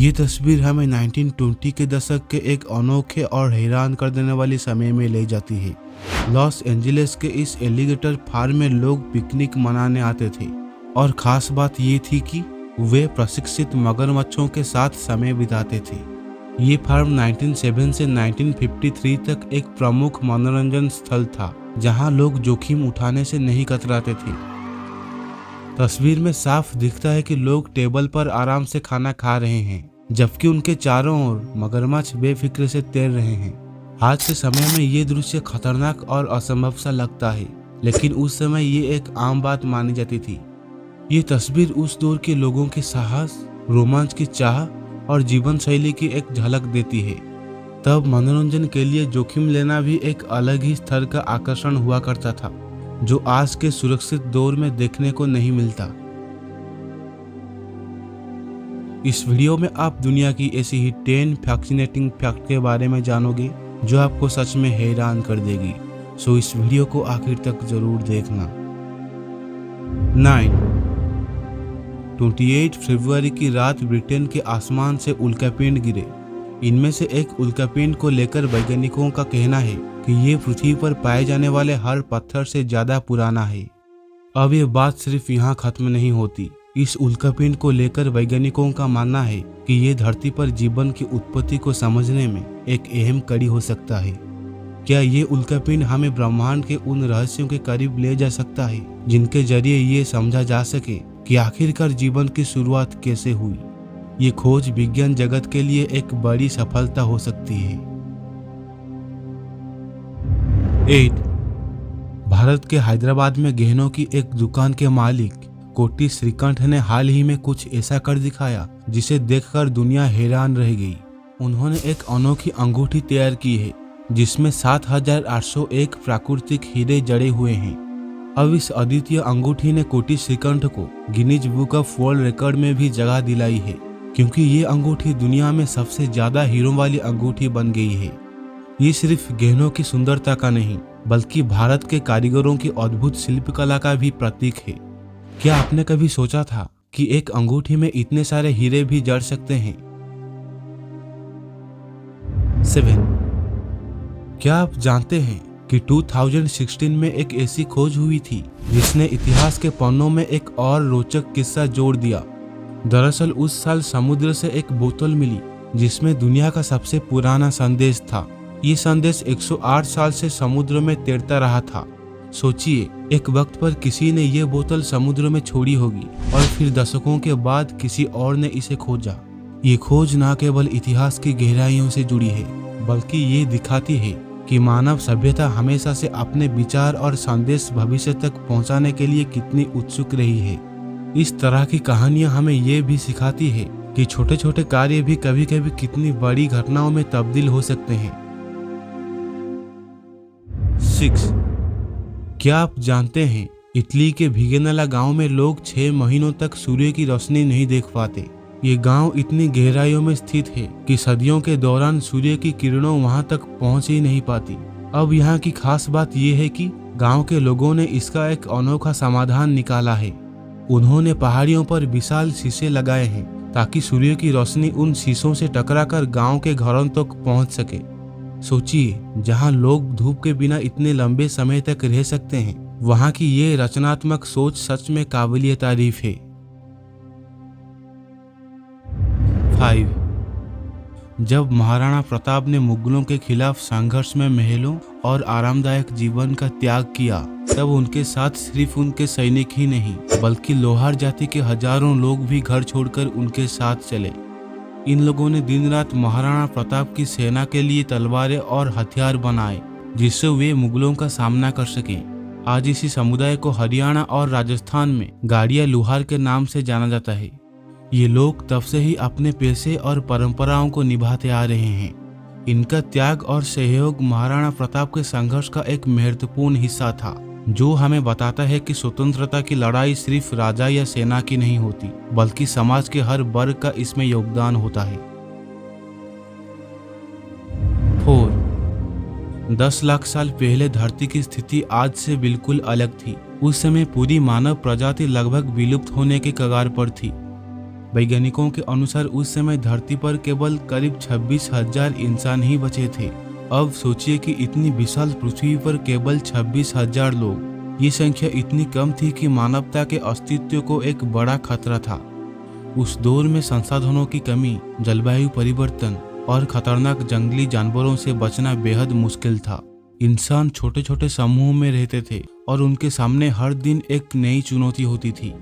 ये तस्वीर हमें 1920 के दशक के एक अनोखे और हैरान कर देने वाली समय में ले जाती है। लॉस एंजलिस के इस एलिगेटर फार्म में लोग पिकनिक मनाने आते थे और खास बात ये थी कि वे प्रशिक्षित मगरमच्छों के साथ समय बिताते थे। ये फार्म 1907 से 1953 तक एक प्रमुख मनोरंजन स्थल था जहां लोग जोखिम उठाने से नहीं कतराते थे। तस्वीर में साफ दिखता है कि लोग टेबल पर आराम से खाना खा रहे हैं जबकि उनके चारों ओर मगरमच्छ बेफिक्र से तैर रहे हैं। आज के समय में ये दृश्य खतरनाक और असंभव सा लगता है, लेकिन उस समय ये एक आम बात मानी जाती थी। ये तस्वीर उस दौर के लोगों के साहस, रोमांच की चाह और जीवन शैली की एक झलक देती है। तब मनोरंजन के लिए जोखिम लेना भी एक अलग ही स्तर का आकर्षण हुआ करता था, जो आज के सुरक्षित दौर में देखने को नहीं मिलता। इस वीडियो में आप दुनिया की ऐसी ही 10 फैसिनेटिंग फैक्ट के बारे में जानोगे जो आपको सच में हैरान कर देगी। सो इस वीडियो को आखिर तक जरूर देखना। 9 28 फरवरी की रात ब्रिटेन के आसमान से उल्कापिंड गिरे। इनमें से एक उल्कापिंड को लेकर वैज्ञानिकों का कहना है कि ये पृथ्वी पर पाए जाने वाले हर पत्थर से ज्यादा पुराना है। अब ये बात सिर्फ यहाँ खत्म नहीं होती। इस उल्कापिंड को लेकर वैज्ञानिकों का मानना है कि ये धरती पर जीवन की उत्पत्ति को समझने में एक अहम कड़ी हो सकता है। क्या ये उल्कापिंड हमें ब्रह्मांड के उन रहस्यों के करीब ले जा सकता है जिनके जरिए ये समझा जा सके कि आखिरकार जीवन की शुरुआत कैसे हुई? ये खोज विज्ञान जगत के लिए एक बड़ी सफलता हो सकती है। 8 भारत के हैदराबाद में गहनों की एक दुकान के मालिक कोटी श्रीकंठ ने हाल ही में कुछ ऐसा कर दिखाया जिसे देखकर दुनिया हैरान रह गई। उन्होंने एक अनोखी अंगूठी तैयार की है जिसमें 7801 प्राकृतिक हीरे जड़े हुए हैं। अब इस अद्वितीय अंगूठी ने कोटी श्रीकंठ को Guinness book of world record में भी जगह दिलाई है, क्योंकि ये अंगूठी दुनिया में सबसे ज्यादा हीरों वाली अंगूठी बन गई है। ये सिर्फ गहनों की सुंदरता का नहीं बल्कि भारत के कारीगरों की अद्भुत शिल्पकला का भी प्रतीक है। क्या आपने कभी सोचा था कि एक अंगूठी में इतने सारे हीरे भी जड़ सकते हैं? 7 क्या आप जानते हैं कि 2016 में एक ऐसी खोज हुई थी जिसने इतिहास के पन्नों में एक और रोचक किस्सा जोड़ दिया। दरअसल उस साल समुद्र से एक बोतल मिली जिसमें दुनिया का सबसे पुराना संदेश था। ये संदेश 108 साल से समुद्र में तैरता रहा था। सोचिए, एक वक्त पर किसी ने ये बोतल समुद्र में छोड़ी होगी और फिर दशकों के बाद किसी और ने इसे खोजा। ये खोज न केवल इतिहास की गहराइयों से जुड़ी है बल्कि ये दिखाती है कि मानव सभ्यता हमेशा से अपने विचार और संदेश भविष्य तक पहुंचाने के लिए कितनी उत्सुक रही है। इस तरह की कहानियां हमें ये भी सिखाती है कि छोटे छोटे कार्य भी कभी कभी कितनी बड़ी घटनाओं में तब्दील हो सकते हैं। 6 क्या आप जानते हैं इटली के भिगेनाला गांव में लोग 6 महीनों तक सूर्य की रोशनी नहीं देख पाते। ये गांव इतनी गहराइयों में स्थित है कि सदियों के दौरान सूर्य की किरणों वहां तक पहुंच ही नहीं पाती। अब यहाँ की खास बात यह है कि गांव के लोगों ने इसका एक अनोखा समाधान निकाला है। उन्होंने पहाड़ियों पर विशाल शीशे लगाए हैं ताकि सूर्य की रोशनी उन शीशों से टकराकर गांव के घरों तक पहुंच सके। सोचिए, जहां लोग धूप के बिना इतने लंबे समय तक रह सकते हैं, वहां की ये रचनात्मक सोच सच में काबिलिए तारीफ है। 5 जब महाराणा प्रताप ने मुगलों के खिलाफ संघर्ष में महलों और आरामदायक जीवन का त्याग किया, तब उनके साथ सिर्फ उनके सैनिक ही नहीं बल्कि लोहार जाति के हजारों लोग भी घर छोड़कर उनके साथ चले। इन लोगों ने दिन रात महाराणा प्रताप की सेना के लिए तलवारें और हथियार बनाए जिससे वे मुगलों का सामना कर सकें। आज इसी समुदाय को हरियाणा और राजस्थान में गाड़िया लुहार के नाम से जाना जाता है। ये लोग तब से ही अपने पेशे और परंपराओं को निभाते आ रहे हैं। इनका त्याग और सहयोग महाराणा प्रताप के संघर्ष का एक महत्वपूर्ण हिस्सा था, जो हमें बताता है कि स्वतंत्रता की लड़ाई सिर्फ राजा या सेना की नहीं होती बल्कि समाज के हर वर्ग का इसमें योगदान होता है। 4 10 लाख साल पहले धरती की स्थिति आज से बिल्कुल अलग थी। उस समय पूरी मानव प्रजाति लगभग विलुप्त होने के कगार पर थी। वैज्ञानिकों के अनुसार उस समय धरती पर केवल करीब 26,000 इंसान ही बचे थे। अब सोचिए कि इतनी विशाल पृथ्वी पर केवल 26,000 लोग। ये संख्या इतनी कम थी कि मानवता के अस्तित्व को एक बड़ा खतरा था। उस दौर में संसाधनों की कमी, जलवायु परिवर्तन और खतरनाक जंगली जानवरों से बचना बेहद मुश्किल था। इंसान छोटे छोटे समूह में रहते थे और उनके सामने हर दिन एक नई चुनौती होती थी।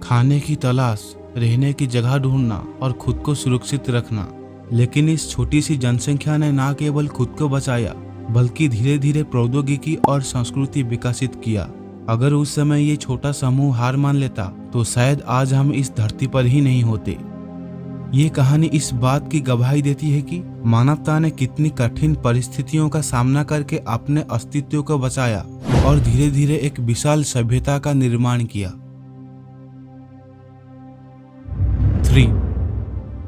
खाने की तलाश, रहने की जगह ढूंढना और खुद को सुरक्षित रखना। लेकिन इस छोटी सी जनसंख्या ने न केवल खुद को बचाया बल्कि धीरे धीरे प्रौद्योगिकी और संस्कृति विकसित किया। अगर उस समय ये छोटा समूह हार मान लेता तो शायद आज हम इस धरती पर ही नहीं होते। ये कहानी इस बात की गवाही देती है कि मानवता ने कितनी कठिन परिस्थितियों का सामना करके अपने अस्तित्व को बचाया और धीरे धीरे एक विशाल सभ्यता का निर्माण किया। 3.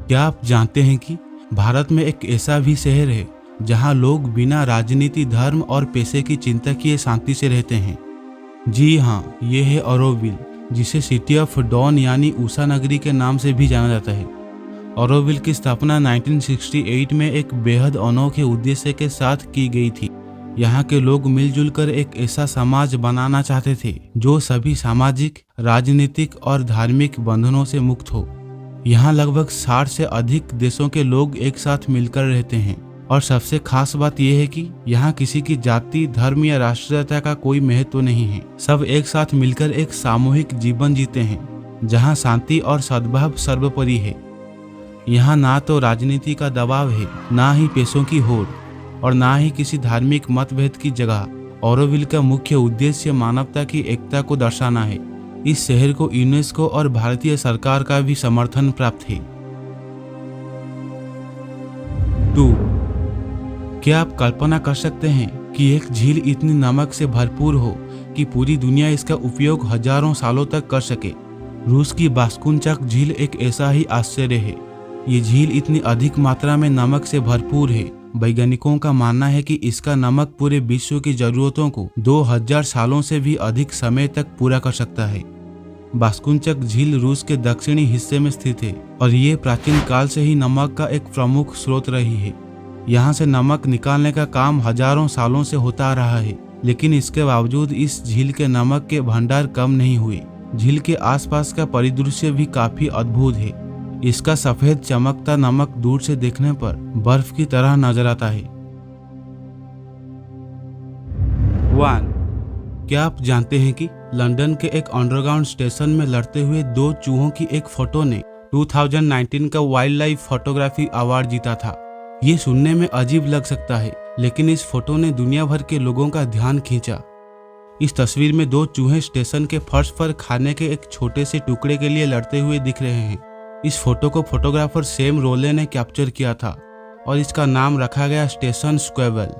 क्या आप जानते हैं कि भारत में एक ऐसा भी शहर है जहां लोग बिना राजनीति, धर्म और पैसे की चिंता किए शांति से रहते हैं? जी हाँ, ये है ऑरोविल, जिसे सिटी ऑफ डॉन यानी उषा नगरी के नाम से भी जाना जाता है। ऑरोविल की स्थापना 1968 में एक बेहद अनोखे उद्देश्य के साथ की गई थी। यहाँ के लोग मिलजुल कर एक ऐसा समाज बनाना चाहते थे जो सभी सामाजिक, राजनीतिक और धार्मिक बंधनों से मुक्त हो। यहाँ लगभग 60 से अधिक देशों के लोग एक साथ मिलकर रहते हैं और सबसे खास बात यह है कि यहाँ किसी की जाति, धर्म या राष्ट्रीयता का कोई महत्व नहीं है। सब एक साथ मिलकर एक सामूहिक जीवन जीते हैं जहाँ शांति और सद्भाव सर्वोपरि है। यहाँ ना तो राजनीति का दबाव है, ना ही पैसों की होड़ और ना ही किसी धार्मिक मतभेद की जगह। ऑरोविल का मुख्य उद्देश्य मानवता की एकता को दर्शाना है। इस शहर को यूनेस्को और भारतीय सरकार का भी समर्थन प्राप्त है। 2. क्या आप कल्पना कर सकते हैं कि एक झील इतनी नमक से भरपूर हो कि पूरी दुनिया इसका उपयोग हजारों सालों तक कर सके? रूस की बास्कुनचाक झील एक ऐसा ही आश्चर्य है। ये झील इतनी अधिक मात्रा में नमक से भरपूर है, वैज्ञानिकों का मानना है कि इसका नमक पूरे विश्व की जरूरतों को 2000 सालों से भी अधिक समय तक पूरा कर सकता है। बास्कुनचाक झील रूस के दक्षिणी हिस्से में स्थित है और ये प्राचीन काल से ही नमक का एक प्रमुख स्रोत रही है। यहाँ से नमक निकालने का काम हजारों सालों से होता आ रहा है, लेकिन इसके बावजूद इस झील के नमक के भंडार कम नहीं हुए। झील के आसपास का परिदृश्य भी काफी अद्भुत है। इसका सफेद चमकता नमक दूर से देखने पर बर्फ की तरह नजर आता है। 1. क्या आप जानते हैं कि लंदन के एक अंडरग्राउंड स्टेशन में लड़ते हुए 2 चूहों की एक फोटो ने 2019 का वाइल्ड लाइफ फोटोग्राफी अवार्ड जीता था? ये सुनने में अजीब लग सकता है, लेकिन इस फोटो ने दुनिया भर के लोगों का ध्यान खींचा। इस तस्वीर में 2 चूहे स्टेशन के फर्श पर खाने के एक छोटे से टुकड़े के लिए लड़ते हुए दिख रहे हैं। इस फोटो को फोटोग्राफर सैम रोले ने कैप्चर किया था और इसका नाम रखा गया स्टेशन स्क्वेबल।